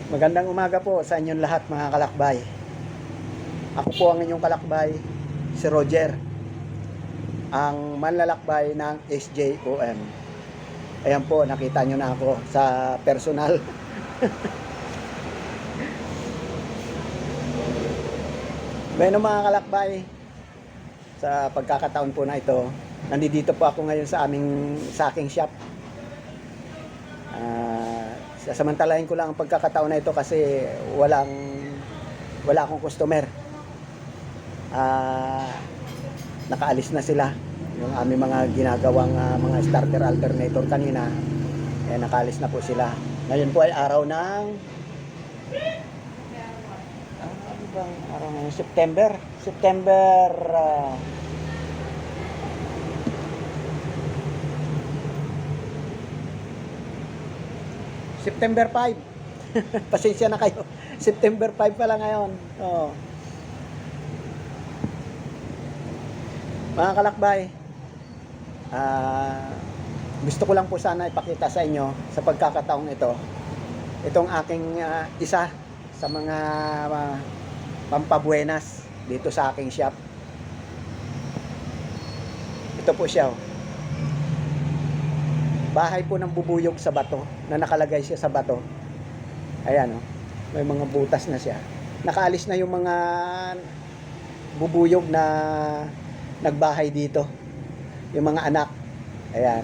Magandang umaga po sa inyong lahat mga kalakbay. Ako po ang inyong kalakbay, si Roger, ang manlalakbay ng SJOM. Ayan po, nakita nyo na ako sa personal. Bueno mga kalakbay, sa pagkakataon po na ito, nandito po ako ngayon sa aking shop. Sasamantalahin ko lang ang pagkakataon na ito kasi wala akong customer. Nakaalis na sila. Yung aming mga ginagawang mga starter alternator kanina, nakaalis na po sila. Ngayon po ay araw ng ano bang araw ng September 5. Pasensya na kayo. September 5 pa lang ngayon. Oo. Mga kalakbay, gusto ko lang po sana ipakita sa inyo sa pagkakataong ito, itong aking isa sa mga pampabuenas dito sa aking shop. Ito po siya. Bahay po ng bubuyog sa bato, na nakalagay siya sa bato. Ayan, may mga butas na siya. Nakaalis na yung mga bubuyog na nagbahay dito, yung mga anak. Ayan,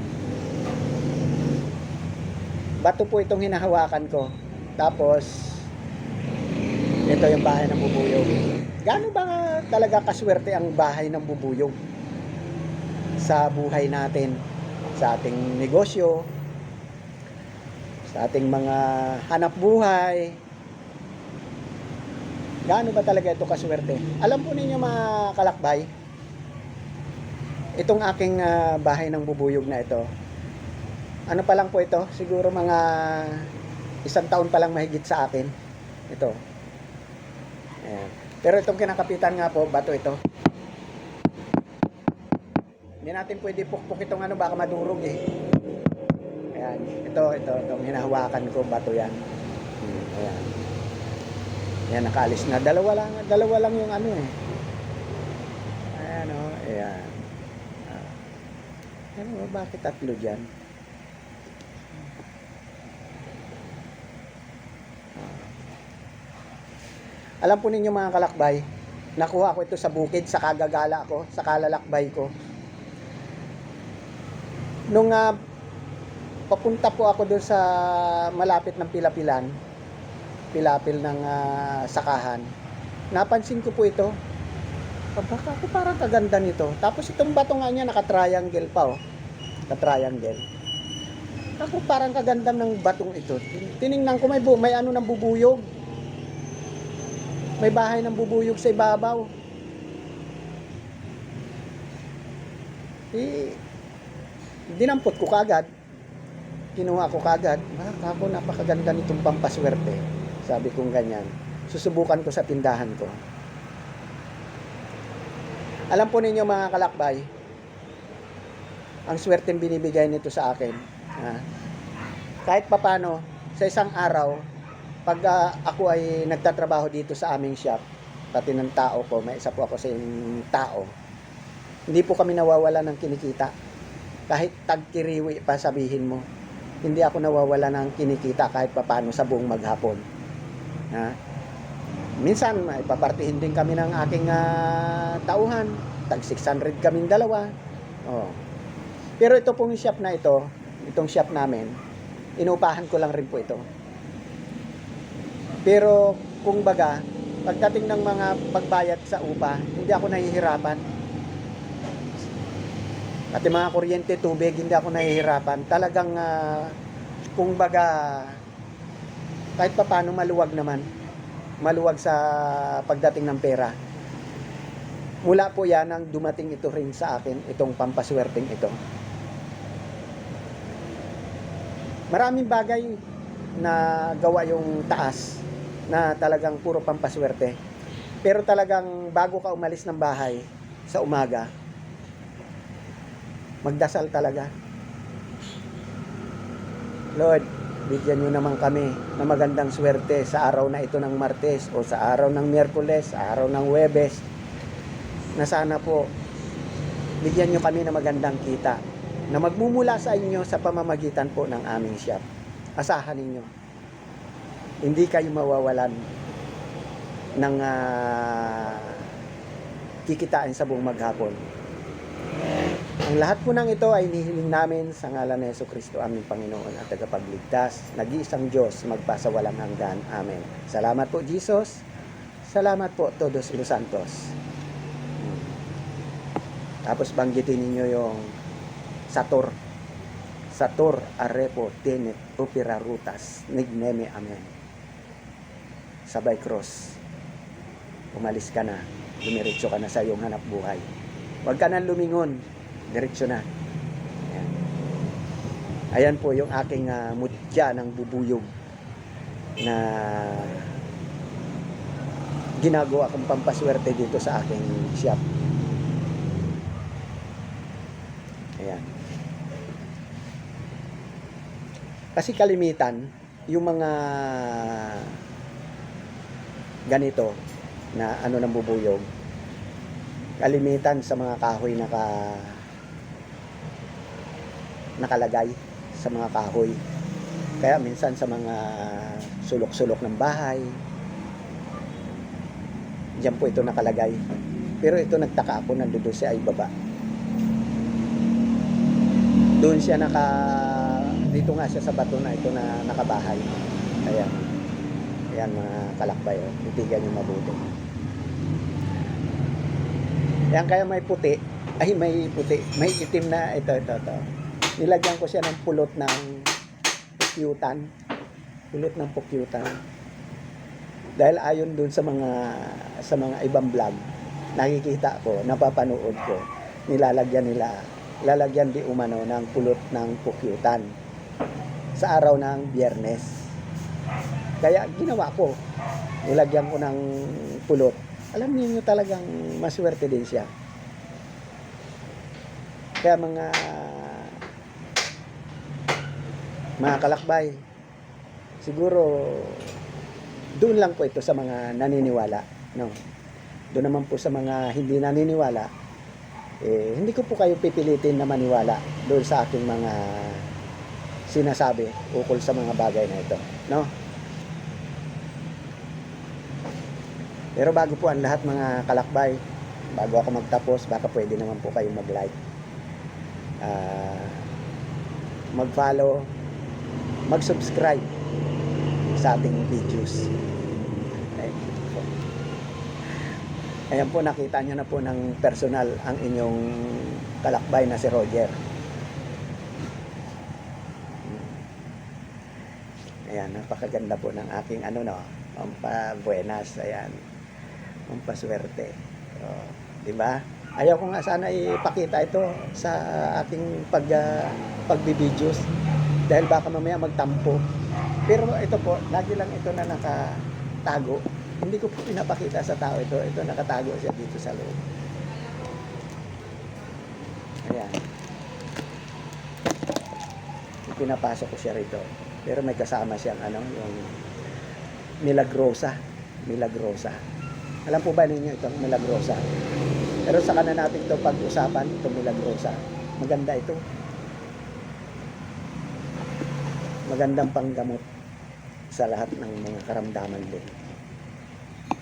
bato po itong hinahawakan ko. Tapos ito yung bahay ng bubuyog. Gaano ba talaga kaswerte ang bahay ng bubuyog sa buhay natin, sa ating negosyo, sa ating mga hanap buhay? Gaano ba talaga ito kaswerte? Alam po ninyo mga kalakbay, itong aking bahay ng bubuyog na ito, ano pa lang po ito, siguro mga 1 taon pa lang mahigit sa akin ito. Ayan. Pero itong kinakapitan nga po, bato ito. Hindi natin pwede pukpuk itong baka madurog eh. Ayan, itong hinahawakan ko, bato yan. Ayan. Ayan, nakaalis na. Dalawa lang yung eh. Ayan ayan. Ano, bakit 3 dyan? Alam po ninyo mga kalakbay, nakuha ko ito sa bukid, sa kagagala ko, sa kalalakbay ko. Nung papunta po ako doon sa malapit ng pilapil ng sakahan, napansin ko po ito. Baka ako parang kaganda nito. Tapos itong bato nga niya naka-triangle pa naka-triangle. Ako parang kaganda ng batong ito. Tiningnan ko may ano ng bubuyog. May bahay ng bubuyog sa ibabaw. Dinampot ko kagad. Kinuha ko kagad. Ako napakaganda nitong pampaswerte. Sabi kong ganyan. Susubukan ko sa tindahan ko. Alam po ninyo mga kalakbay, ang swerteng binibigay nito sa akin. Kahit papano, sa isang araw, pag ako ay nagtatrabaho dito sa aming shop, pati ng tao ko, may isa po ako sa tao, hindi po kami nawawala ng kinikita. Kahit tagkiriwi pa sabihin mo, hindi ako nawawala ng kinikita kahit papano sa buong maghapon. Minsan, ipapartihin din kami ng aking tauhan. Tag 600 kaming dalawa. Pero ito pong shop na ito, itong shop namin, inupahan ko lang rin po ito. Pero kung baga, pagdating ng mga pagbayad sa upa, hindi ako nahihirapan. Pati mga kuryente, tubig, hindi ako nahihirapan. Talagang, kung baga, kahit papano maluwag naman. Maluwag sa pagdating ng pera. Mula po yan ang dumating ito rin sa akin, itong pampaswerteng ito. Maraming bagay na gawa yung taas na talagang puro pampaswerte. Pero talagang bago ka umalis ng bahay sa umaga, magdasal talaga. Lord, bigyan nyo naman kami na magandang swerte sa araw na ito ng Martes o sa araw ng Miyerkules, sa araw ng Huwebes, na sana po bigyan nyo kami na magandang kita na magmumula sa inyo sa pamamagitan po ng aming shop. Asahan ninyo, hindi kayo mawawalan ng kikitain sa buong maghapon. Ang lahat po ng ito ay nihiling namin sa ngalan ni Jesucristo, aming Panginoon at tagapagligtas, nag-iisang Diyos, magpasawalang hanggan. Amen. Salamat po, Jesus. Salamat po, Todos los Santos. Tapos banggitin ninyo yung Sator arepo tenet opera rutas nigneme amen. Sabay cross. Umalis ka na, dumiretso ka na sa iyong hanap buhay. Huwag ka nang lumingon, diretso na. Ayan po yung aking mutya ng bubuyog na ginagawa kong pampaswerte dito sa aking shop. Ayan. Kasi kalimitan, yung mga ganito na ano ng bubuyog, kalimitan sa mga kahoy nakalagay sa mga kahoy. Kaya minsan sa mga sulok-sulok ng bahay, diyan po ito nakalagay. Pero ito nagtaka ako, nandoon siya ay baba. Doon siya dito nga siya sa bato na ito na nakabahay. Ayan mga kalakbay, titigan niyo mabuti. Ayan, kaya may puti, may itim na ito. Nilagyan ko siya ng pulot ng pukyutan. Dahil ayon dun sa mga ibang vlog, nakikita ko, napapanood ko, lalagyan di umano ng pulot ng pukyutan sa araw ng Biyernes. Kaya ginawa ko, nilagyan ko ng pulot. Alam niyo talagang maswerte din siya. Kaya mga kalakbay, siguro doon lang po ito sa mga naniniwala, no? Doon naman po sa mga hindi naniniwala, hindi ko po kayo pipilitin na maniwala doon sa aking mga sinasabi ukol sa mga bagay na ito, no? Pero bago po ang lahat mga kalakbay, bago ako magtapos, baka pwede naman po kayong mag-like, mag-follow, mag-subscribe sa ating videos. Ayan po, nakita nyo na po ng personal ang inyong kalakbay na si Roger. Ayan, napakaganda po ng aking pampabuenas. Ayan, pampaswerte. So, diba? Ayaw ko nga sana ipakita ito sa ating pagbibidyo's dahil baka mamaya magtampo. Pero ito po, lagi lang ito na nakatago. Hindi ko po pinapakita sa tao ito. Ito nakatago siya dito sa loob. Ayan. Pinapasok ko siya rito. Pero may kasama siyang yung Milagrosa. Alam po ba ninyo itong Milagrosa? Pero sa kanan natin ito pag-usapan, itong Milagrosa. Maganda ito. Magandang panggamot sa lahat ng mga karamdaman din.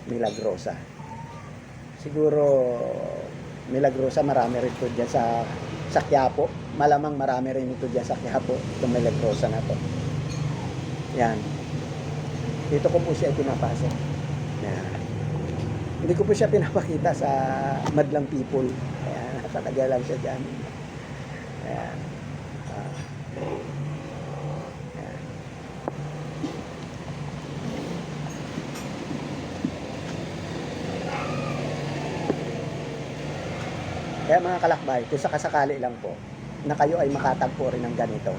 Milagrosa. Siguro Milagrosa marami rin ito dyan sa Quiapo. Malamang marami rin ito dyan sa Quiapo, itong Milagrosa na to. Yan. Dito ko po siya pinapasok. Yan. Hindi ko po siya pinapakita sa madlang people. Ayan, nakatagal lang siya dyan. Ayan. Ayan. Kaya mga kalakbay, kung sakasakali lang po na kayo ay makatagpo rin ng ganito,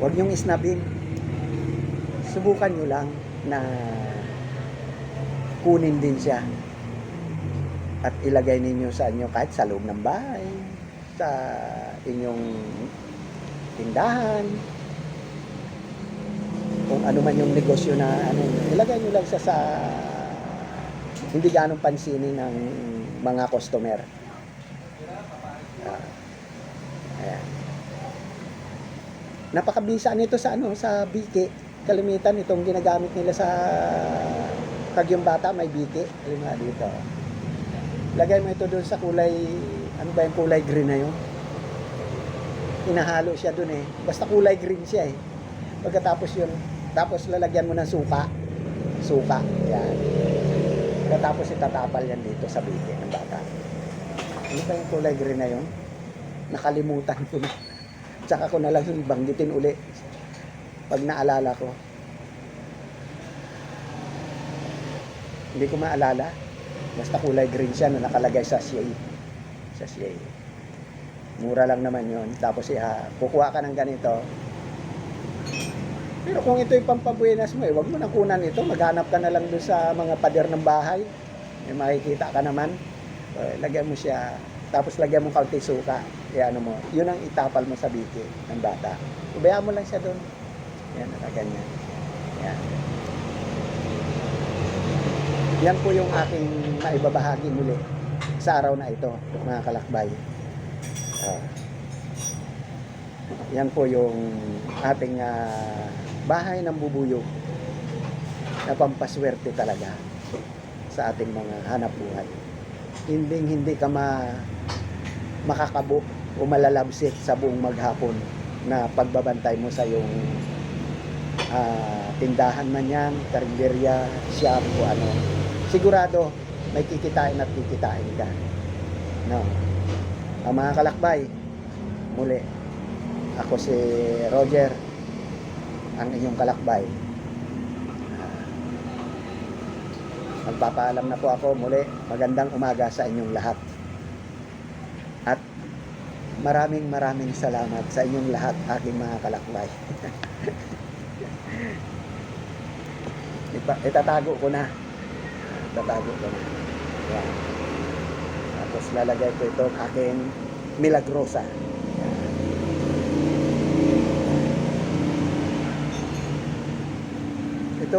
huwag niyong isnabin. Subukan nyo lang na kunin din siya at ilagay ninyo sa inyo kahit sa loob ng bahay, sa inyong tindahan, kung ano man yung negosyo na ano, ilagay nyo lang sa hindi ganong pansinin ng mga customer. Ah, ayan. Napakabisa nito sa ano, sa biki. Kalimitan itong ginagamit nila sa pag yung bata may biki. Alam nga dito. Lagay mo ito doon sa kulay, ano ba yung kulay green na yun? Inahalo siya doon eh. Basta kulay green siya eh. Pagkatapos yun, tapos lalagyan mo ng suka. Suka. Yan. Pagkatapos itatapal yan dito sa biki ng bata. Ano ba yung kulay green na yun? Nakalimutan ko na. Tsaka ko na lang banggitin uli pag naalala ko. Hindi ko maalala. Basta kulay green siya na nakalagay sa sachet. Sachet. Mura lang naman yon. Tapos kukuha ka ng ganito. Pero kung ito yung pampabuenas mo, wag mo nang kunan ito. Maghanap ka na lang doon sa mga pader ng bahay. May makikita ka naman. Lagyan mo siya. Tapos lagyan mo kaunti suka. Ano mo. Yun ang itapal mo sa biki ng bata. Ubayaan mo lang siya doon. Yan, ganyan. Yan. Yan po yung aking maibabahagi muli sa araw na ito, mga kalakbay. Yan po yung ating bahay ng bubuyog na pampaswerte talaga sa ating mga hanap buhay. Hindi ka makakabo o malalabsit sa buong maghapon na pagbabantay mo sa yung tindahan man yan, karinderya, shop o ano. Sigurado may kikitain at kikitain ka. No. Mga kalakbay, muli, ako si Roger, ang inyong kalakbay. Magpapaalam na po ako muli. Magandang umaga sa inyong lahat. At maraming salamat sa inyong lahat, aking mga kalakbay. Itatago ko na. Tatago ko na. Yan. Tapos lalagay ko ito aking Milagrosa. Yan. Ito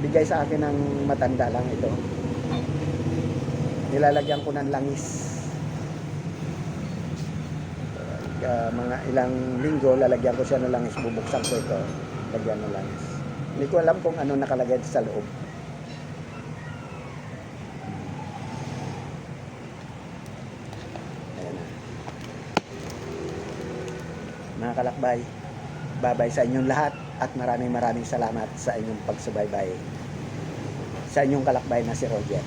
bigay sa akin ng matanda lang ito. Nilalagyan ko ng langis. Mga ilang linggo lalagyan ko siya ng langis, bubuksan ko ito, lagyan ng langis. Hindi ko alam kung ano nakalagay sa loob. Mga kalakbay, babay sa inyong lahat at maraming salamat sa inyong pagsubaybay sa inyong kalakbay na si Roger.